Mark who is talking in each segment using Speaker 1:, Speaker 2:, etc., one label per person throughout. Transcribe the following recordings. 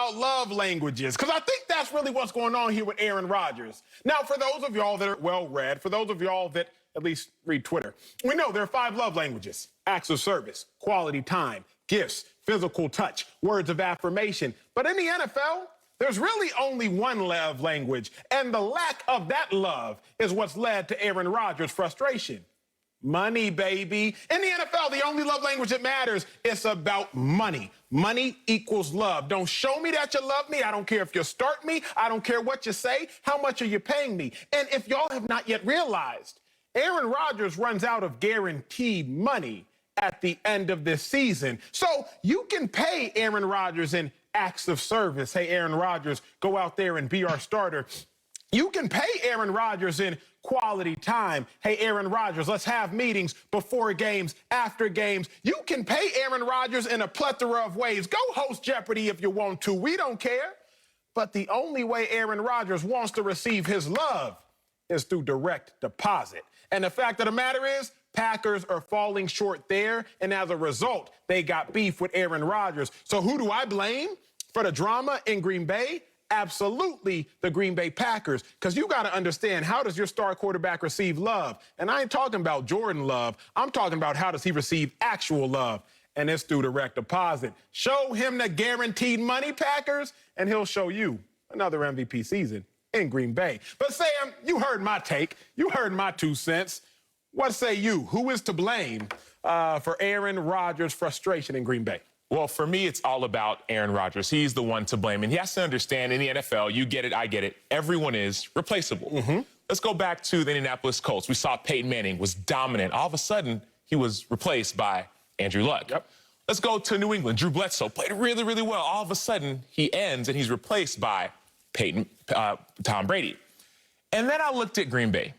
Speaker 1: about love languages, because I think that's really what's going on here with Aaron Rodgers. Now, for those of y'all that are well-read, for those of y'all that at least read Twitter, we know there are 5 love languages: acts of service, quality time, gifts, physical touch, words of affirmation. But in the NFL, there's really only one love language, and the lack of that love is what's led to Aaron Rodgers' frustration. Money, baby. In the NFL, the only love language that matters is about money. Money equals love. Don't show me that you love me. I don't care if you start me. I don't care what you say. How much are you paying me? And if y'all have not yet realized, Aaron Rodgers runs out of guaranteed money at the end of this season. So you can pay Aaron Rodgers in acts of service. Hey, Aaron Rodgers, go out there and be our starter. You can pay Aaron Rodgers in quality time. Hey, Aaron Rodgers, let's have meetings before games, after games. You can pay Aaron Rodgers in a plethora of ways. Go host Jeopardy if you want to. We don't care. But the only way Aaron Rodgers wants to receive his love is through direct deposit. And the fact of the matter is, Packers are falling short there, and as a result, they got beef with Aaron Rodgers. So who do I blame for the drama in Green Bay? Absolutely the Green Bay Packers, because you got to understand, how does your star quarterback receive love? And I ain't talking about Jordan love. I'm talking about how does he receive actual love, and it's through direct deposit. Show him the guaranteed money, Packers, and he'll show you another MVP season in Green Bay. But Sam, you heard my take. You heard my 2 cents. What say you? Who is to blame for Aaron Rodgers' frustration in Green Bay?
Speaker 2: Well, for me, it's all about Aaron Rodgers. He's the one to blame. And he has to understand, in the NFL, you get it, I get it, everyone is replaceable. Let's go back to the Indianapolis Colts. We saw Peyton Manning was dominant. All of a sudden, he was replaced by Andrew Luck. Let's go to New England. Drew Bledsoe played really, really well. All of a sudden, he ends and he's replaced by Tom Brady. And then I looked at Green Bay.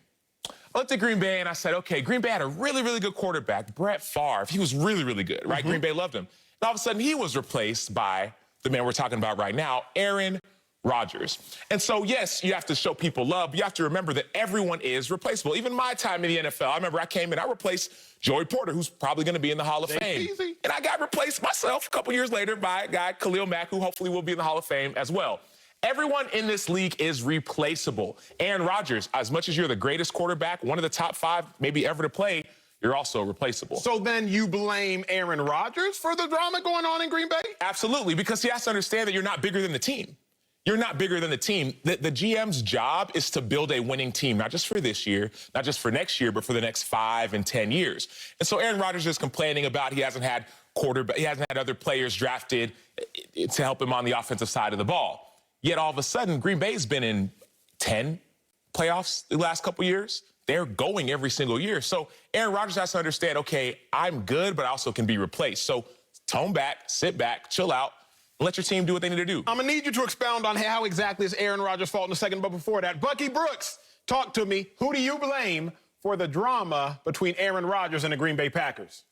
Speaker 2: I looked at Green Bay and I said, okay, Green Bay had a really, really good quarterback, Brett Favre. He was really, really good, right? Green Bay loved him. And all of a sudden, he was replaced by the man we're talking about right now, Aaron Rodgers. And so, yes, you have to show people love, but you have to remember that everyone is replaceable. Even my time in the NFL, I remember I came in, I replaced Joey Porter, who's probably going to be in the Hall of Fame.
Speaker 1: Easy.
Speaker 2: And I got replaced myself a couple years later by a guy, Khalil Mack, who hopefully will be in the Hall of Fame as well. Everyone in this league is replaceable. Aaron Rodgers, as much as you're the greatest quarterback, one of the top 5 maybe ever to play, you're also replaceable.
Speaker 1: So then you blame Aaron Rodgers for the drama going on in Green Bay?
Speaker 2: Absolutely, because he has to understand that you're not bigger than the team. You're not bigger than the team. The GM's job is to build a winning team, not just for this year, not just for next year, but for the next 5 and 10 years. And so Aaron Rodgers is complaining about he hasn't had other players drafted to help him on the offensive side of the ball. Yet all of a sudden, Green Bay's been in 10 playoffs the last couple years. They're going every single year. So Aaron Rodgers has to understand, okay, I'm good, but I also can be replaced. So tone back, sit back, chill out, and let your team do what they need to do.
Speaker 1: I'm going to need you to expound on how exactly is Aaron Rodgers' fault in a second, but before that, Bucky Brooks, talk to me. Who do you blame for the drama between Aaron Rodgers and the Green Bay Packers?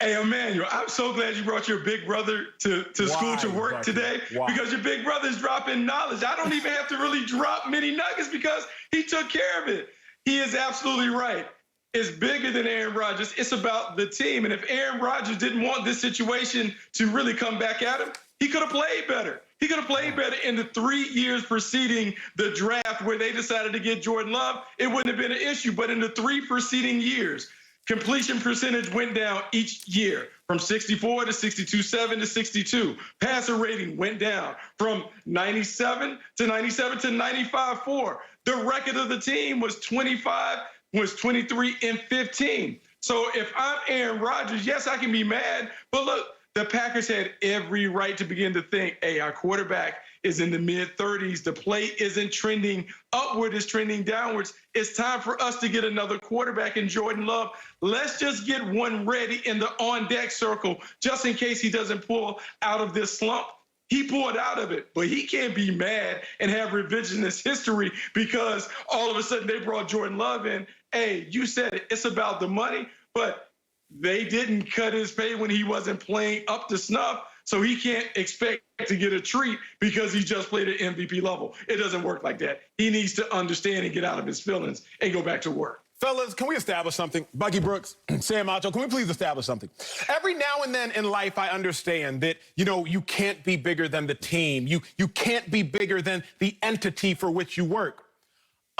Speaker 3: Hey, Emmanuel, I'm so glad you brought your big brother to school to work today, because your big brother's dropping knowledge. I don't even have to really drop many nuggets because he took care of it. He is absolutely right. It's bigger than Aaron Rodgers. It's about the team. And if Aaron Rodgers didn't want this situation to really come back at him, he could have played better. He could have played better in the 3 years preceding the draft where they decided to get Jordan Love. It wouldn't have been an issue. But in the 3 preceding years, completion percentage went down each year from 64 to 62.7 to 62. Passer rating went down from 97 to 95.4. The record of the team was 23 and 15. So if I'm Aaron Rodgers, yes, I can be mad. But look, the Packers had every right to begin to think, hey, our quarterback is in the mid-30s. The play isn't trending upward, it's trending downwards. It's time for us to get another quarterback in Jordan Love. Let's just get one ready in the on-deck circle just in case he doesn't pull out of this slump. He pulled out of it, but he can't be mad and have revisionist history because all of a sudden they brought Jordan Love in. Hey, you said it, it's about the money, but they didn't cut his pay when he wasn't playing up to snuff, so he can't expect to get a treat because he just played at MVP level. It doesn't work like that. He needs to understand and get out of his feelings and go back to work.
Speaker 1: Fellas, can we establish something? Bucky Brooks, Sam Acho, can we please establish something? Every now and then in life, I understand that, you can't be bigger than the team. You can't be bigger than the entity for which you work.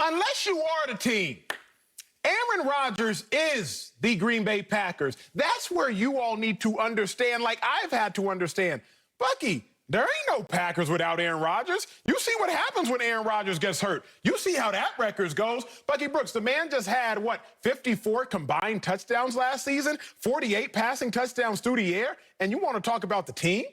Speaker 1: Unless you are the team. Aaron Rodgers is the Green Bay Packers. That's where you all need to understand, like I've had to understand. Bucky, there ain't no Packers without Aaron Rodgers. You see what happens when Aaron Rodgers gets hurt. You see how that record goes. Bucky Brooks, the man just had, 54 combined touchdowns last season, 48 passing touchdowns through the air, and you want to talk about the team?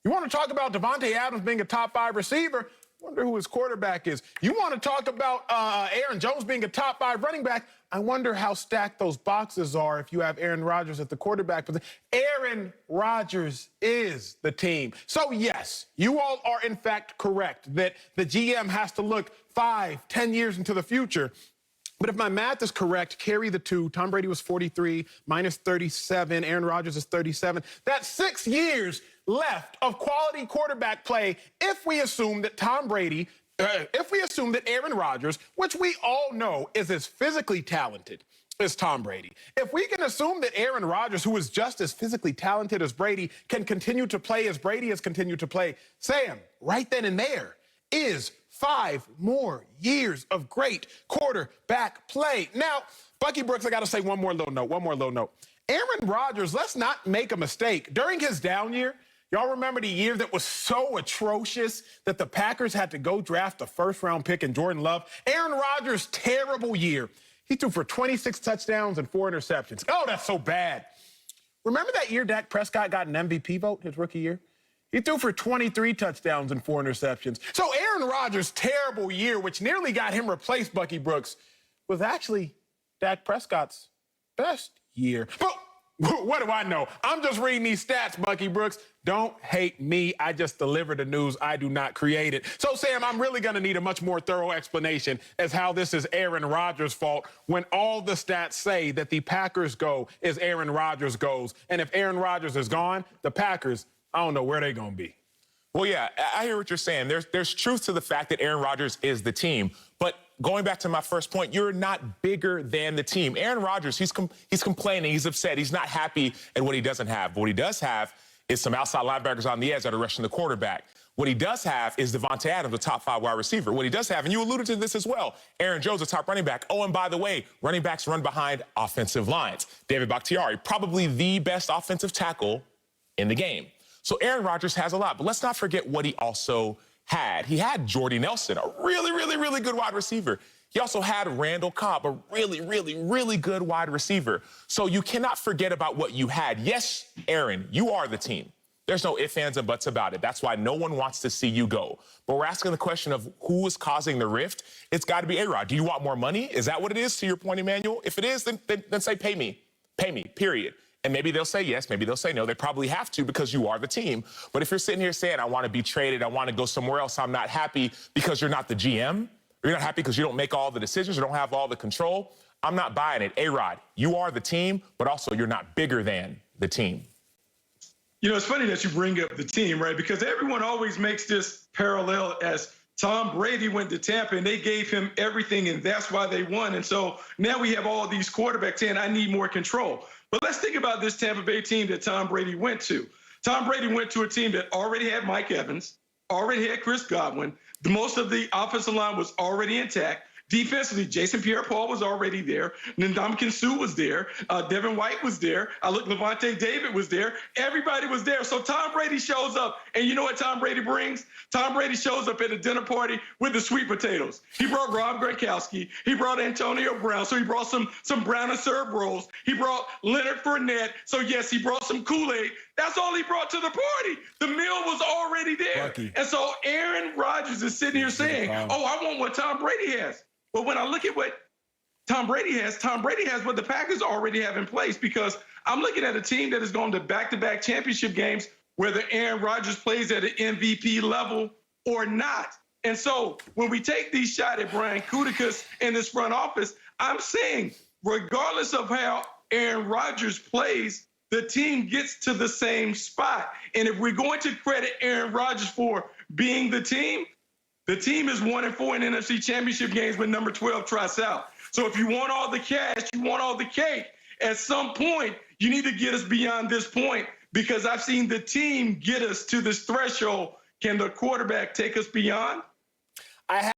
Speaker 1: You want to talk about Devontae Adams being a top 5 receiver? Wonder who his quarterback is. You want to talk about Aaron Jones being a top 5 running back? I wonder how stacked those boxes are if you have Aaron Rodgers at the quarterback position. Aaron Rodgers is the team. So, yes, you all are, in fact, correct that the GM has to look 5, 10 years into the future. But if my math is correct, carry the 2. Tom Brady was 43, minus 37. Aaron Rodgers is 37. That's 6 years left of quality quarterback play if we assume that Aaron Rodgers, which we all know is as physically talented as Tom Brady, if we can assume that Aaron Rodgers, who is just as physically talented as Brady, can continue to play as Brady has continued to play, Sam, right then and there is 5 more years of great quarterback play. Now, Bucky Brooks, I got to say one more little note. Aaron Rodgers, let's not make a mistake. During his down year, y'all remember the year that was so atrocious that the Packers had to go draft a first-round pick in Jordan Love? Aaron Rodgers' terrible year. He threw for 26 touchdowns and 4 interceptions. Oh, that's so bad. Remember that year Dak Prescott got an MVP vote, his rookie year? He threw for 23 touchdowns and 4 interceptions. So Aaron Rodgers' terrible year, which nearly got him replaced, Bucky Brooks, was actually Dak Prescott's best year. But what do I know? I'm just reading these stats, Bucky Brooks. Don't hate me. I just deliver the news. I do not create it. So, Sam, I'm really going to need a much more thorough explanation as how this is Aaron Rodgers' fault when all the stats say that the Packers go as Aaron Rodgers goes. And if Aaron Rodgers is gone, the Packers, I don't know where they're going to be.
Speaker 2: Well, yeah, I hear what you're saying. There's truth to the fact that Aaron Rodgers is the team. But going back to my first point, you're not bigger than the team. Aaron Rodgers, he's complaining, he's upset, he's not happy at what he doesn't have. But what he does have is some outside linebackers on the edge that are rushing the quarterback. What he does have is Devontae Adams, a top 5 wide receiver. What he does have, and you alluded to this as well, Aaron Jones, a top running back. Oh, and by the way, running backs run behind offensive lines. David Bakhtiari, probably the best offensive tackle in the game. So Aaron Rodgers has a lot, but let's not forget what he also had. He had Jordy Nelson, a really good wide receiver. He also had Randall Cobb, a really good wide receiver. So you cannot forget about what you had. Yes, Aaron, you are the team. There's no ifs, ands, and buts about it. That's why no one wants to see you go. But we're asking the question of who is causing the rift. It's got to be A-Rod. Do you want more money? Is that what it is, to your point, Emmanuel? If it is, then say pay me. Pay me, period. And maybe they'll say yes, maybe they'll say no. They probably have to because you are the team. But if you're sitting here saying, I want to be traded, I want to go somewhere else, I'm not happy because you're not the GM, or you're not happy because you don't make all the decisions or don't have all the control, I'm not buying it. A-Rod, you are the team, but also you're not bigger than the team.
Speaker 3: You know, it's funny that you bring up the team, right? Because everyone always makes this parallel as Tom Brady went to Tampa and they gave him everything and that's why they won. And so now we have all these quarterbacks saying, I need more control. But let's think about this Tampa Bay team that Tom Brady went to. Tom Brady went to a team that already had Mike Evans, already had Chris Godwin. Most of the offensive line was already intact. Defensively, Jason Pierre-Paul was already there. Ndamukong Suh was there. Devin White was there. Levante David was there. Everybody was there. So Tom Brady shows up, and you know what Tom Brady brings? Tom Brady shows up at a dinner party with the sweet potatoes. He brought Rob Gronkowski. He brought Antonio Brown. So he brought some brown and serve rolls. He brought Leonard Fournette. So, yes, he brought some Kool-Aid. That's all he brought to the party. The meal was already there.
Speaker 1: Lucky.
Speaker 3: And so Aaron Rodgers is sitting here saying, oh, I want what Tom Brady has. But when I look at what Tom Brady has what the Packers already have in place, because I'm looking at a team that has gone to back-to-back championship games, whether Aaron Rodgers plays at an MVP level or not. And so when we take these shots at Brian Gutekunst in this front office, I'm saying regardless of how Aaron Rodgers plays, the team gets to the same spot. And if we're going to credit Aaron Rodgers for being the team, The team is 1-4 in NFC Championship games when number 12 tries out. So if you want all the cash, you want all the cake, at some point, you need to get us beyond this point, because I've seen the team get us to this threshold. Can the quarterback take us beyond?